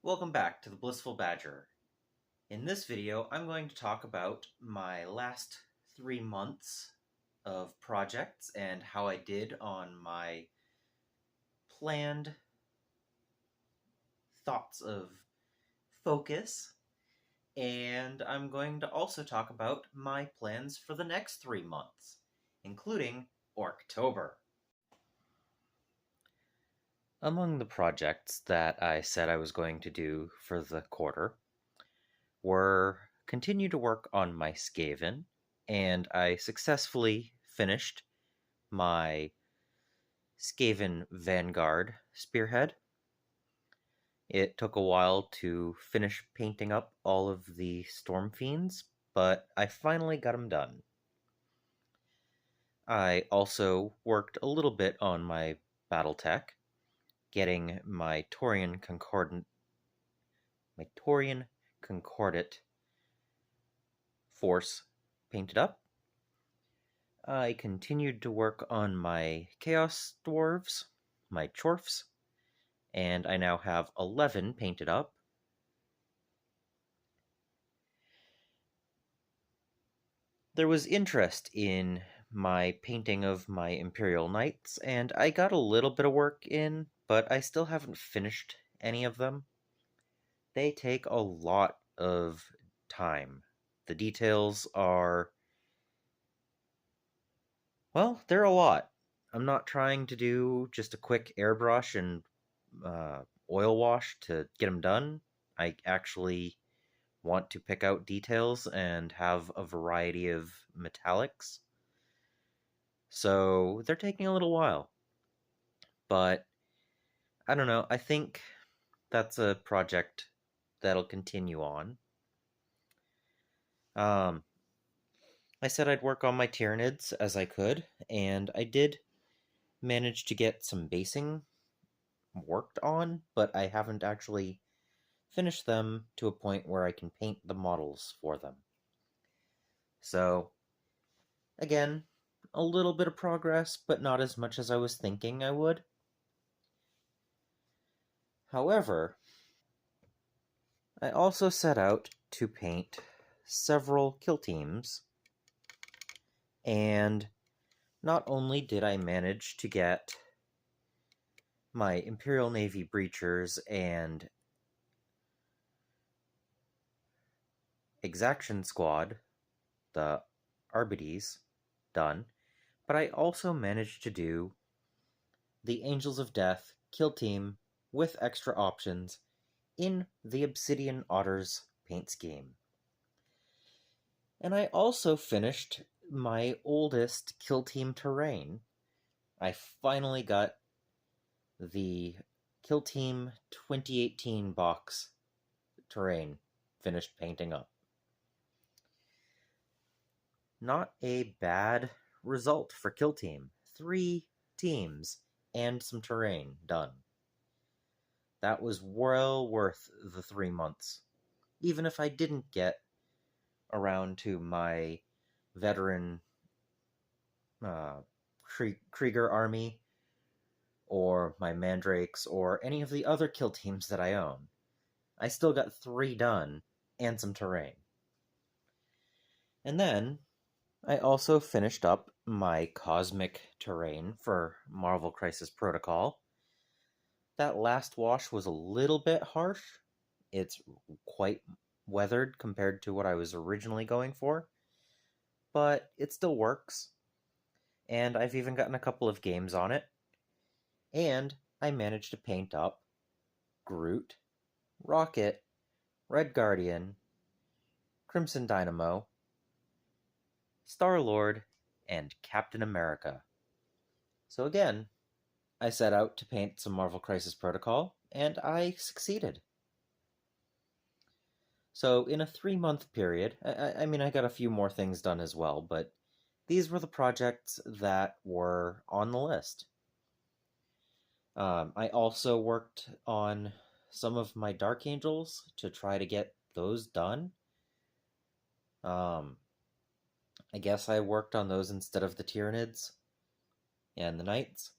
Welcome back to the Blissful Badger. In this video, I'm going to talk about my last 3 months of projects and how I did on my planned thoughts of focus. And I'm going to also talk about my plans for the next 3 months, including October. Among the projects that I said I was going to do for the quarter were continue to work on my Skaven, and I successfully finished my Skaven Vanguard Spearhead. It took a while to finish painting up all of the Storm Fiends, but I finally got them done. I also worked a little bit on my Battletech, getting my Taurian Concordate force painted up. I continued to work on my Chaos Dwarves, my Chorfs, and I now have 11 painted up. There was interest in my painting of my Imperial Knights, and I got a little bit of work in, but I still haven't finished any of them. They take a lot of time. The details are, well, they're a lot. I'm not trying to do just a quick airbrush and oil wash to get them done. I actually want to pick out details and have a variety of metallics. So they're taking a little while. But I don't know, I think that's a project that'll continue on. I said I'd work on my Tyranids as I could, and I did manage to get some basing worked on, but I haven't actually finished them to a point where I can paint the models for them. So, again, a little bit of progress, but not as much as I was thinking I would. However, I also set out to paint several kill teams, and not only did I manage to get my Imperial Navy Breachers and Exaction Squad, the Arbites, done, but I also managed to do the Angels of Death kill team with extra options in the Obsidian Otters paint scheme. And I also finished my oldest kill team terrain. I finally got the Kill Team 2018 box terrain finished painting up. Not a bad result for Kill Team. 3 teams and some terrain done. That was well worth the 3 months. Even if I didn't get around to my veteran Krieger army, or my Mandrakes, or any of the other kill teams that I own. I still got 3 done, and some terrain. And then, I also finished up my Cosmic terrain for Marvel Crisis Protocol. That last wash was a little bit harsh. It's quite weathered compared to what I was originally going for, but it still works. And I've even gotten a couple of games on it. And I managed to paint up Groot, Rocket, Red Guardian, Crimson Dynamo, Star-Lord, and Captain America. So again, I set out to paint some Marvel Crisis Protocol, and I succeeded. So in a 3-month period, I got a few more things done as well, but these were the projects that were on the list. I also worked on some of my Dark Angels to try to get those done. I guess I worked on those instead of the Tyranids and the Knights.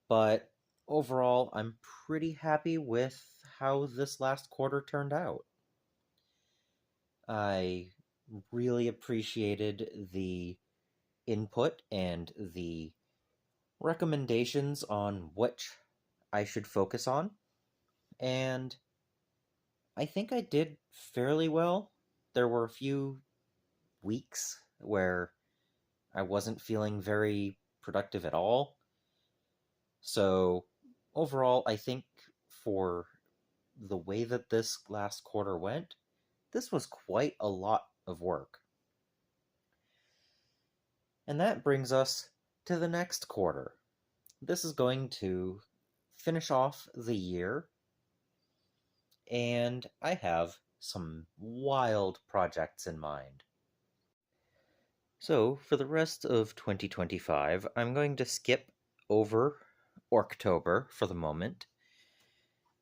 But overall, I'm pretty happy with how this last quarter turned out. I really appreciated the input and the recommendations on which I should focus on, and I think I did fairly well. There were a few weeks where I wasn't feeling very productive at all. So, overall, I think for the way that this last quarter went, this was quite a lot of work. And that brings us to the next quarter. This is going to finish off the year, and I have some wild projects in mind. So, for the rest of 2025, I'm going to skip over October for the moment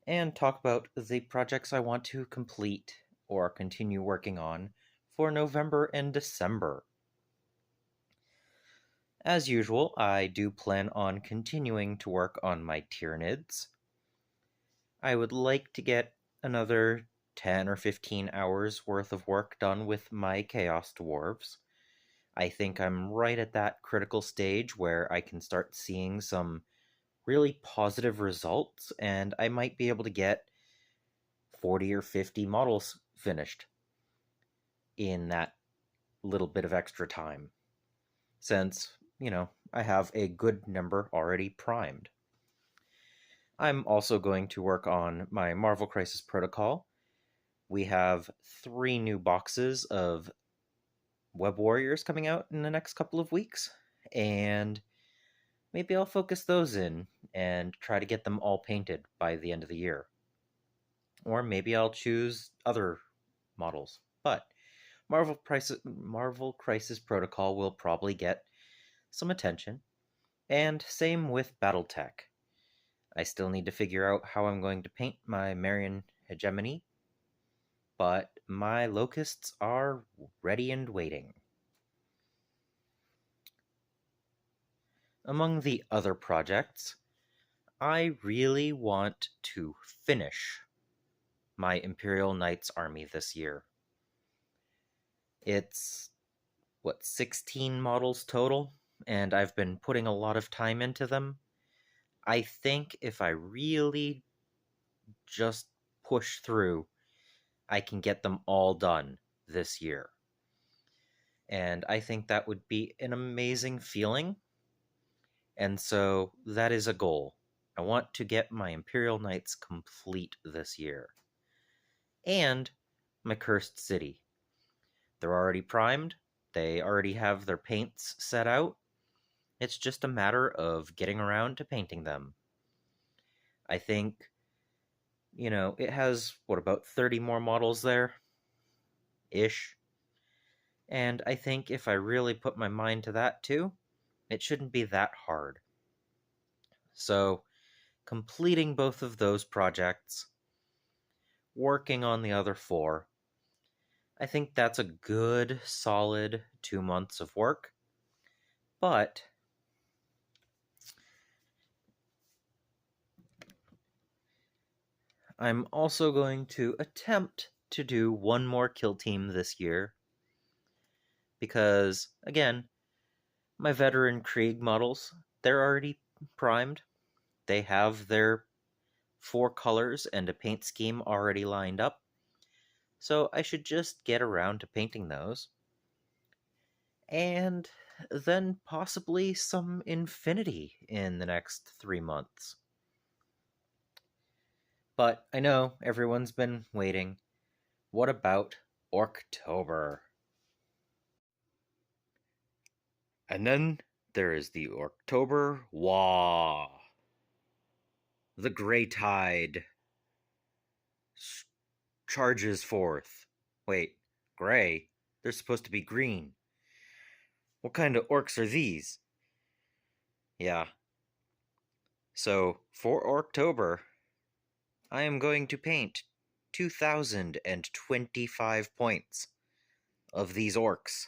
and talk about the projects I want to complete or continue working on for November and December. As usual, I do plan on continuing to work on my Tyranids. I would like to get another 10 or 15 hours worth of work done with my Chaos Dwarves. I think I'm right at that critical stage where I can start seeing some really positive results, and I might be able to get 40 or 50 models finished in that little bit of extra time, since, I have a good number already primed. I'm also going to work on my Marvel Crisis Protocol. We have 3 new boxes of Web Warriors coming out in the next couple of weeks, and maybe I'll focus those in and try to get them all painted by the end of the year. Or maybe I'll choose other models. But Marvel Crisis Protocol will probably get some attention, and same with Battletech. I still need to figure out how I'm going to paint my Marion Hegemony, but my Locusts are ready and waiting. Among the other projects, I really want to finish my Imperial Knights army this year. It's, 16 models total, and I've been putting a lot of time into them. I think if I really just push through, I can get them all done this year. And I think that would be an amazing feeling. And so that is a goal. I want to get my Imperial Knights complete this year. And my Cursed City. They're already primed. They already have their paints set out. It's just a matter of getting around to painting them. I think, it has, about 30 more models there? Ish. And I think if I really put my mind to that too, it shouldn't be that hard. So, completing both of those projects, working on the other 4, I think that's a good, solid 2 months of work. But I'm also going to attempt to do one more kill team this year. Because, again, my veteran Krieg models, they're already primed. They have their 4 colors and a paint scheme already lined up. So I should just get around to painting those. And then possibly some Infinity in the next 3 months. But I know everyone's been waiting. What about October? And then there is the October WAAAGH. The Grey Tide charges forth. Wait, gray? They're supposed to be green. What kind of orcs are these? Yeah. So, for October, I am going to paint 2,025 points of these orcs.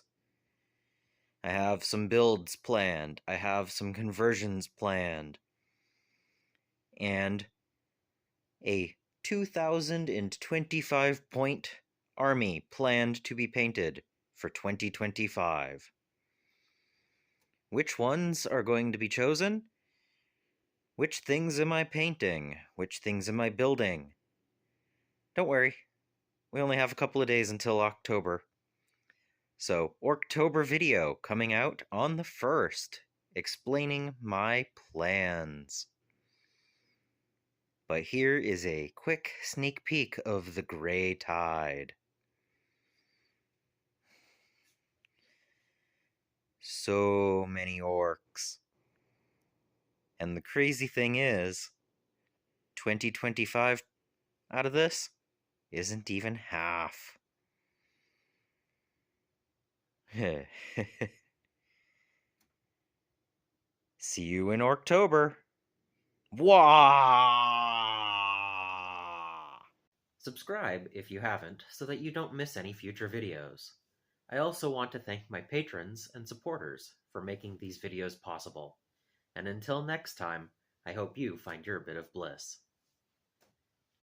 I have some builds planned. I have some conversions planned. And a 2,025-point army planned to be painted for 2025. Which ones are going to be chosen? Which things am I painting? Which things am I building? Don't worry, we only have a couple of days until October. So, October video coming out on the 1st, explaining my plans. But here is a quick sneak peek of the Grey Tide. So many orcs. And the crazy thing is, 2025 out of this isn't even half. See you in October. WAAAGH! Subscribe if you haven't so that you don't miss any future videos. I also want to thank my patrons and supporters for making these videos possible. And until next time, I hope you find your bit of bliss.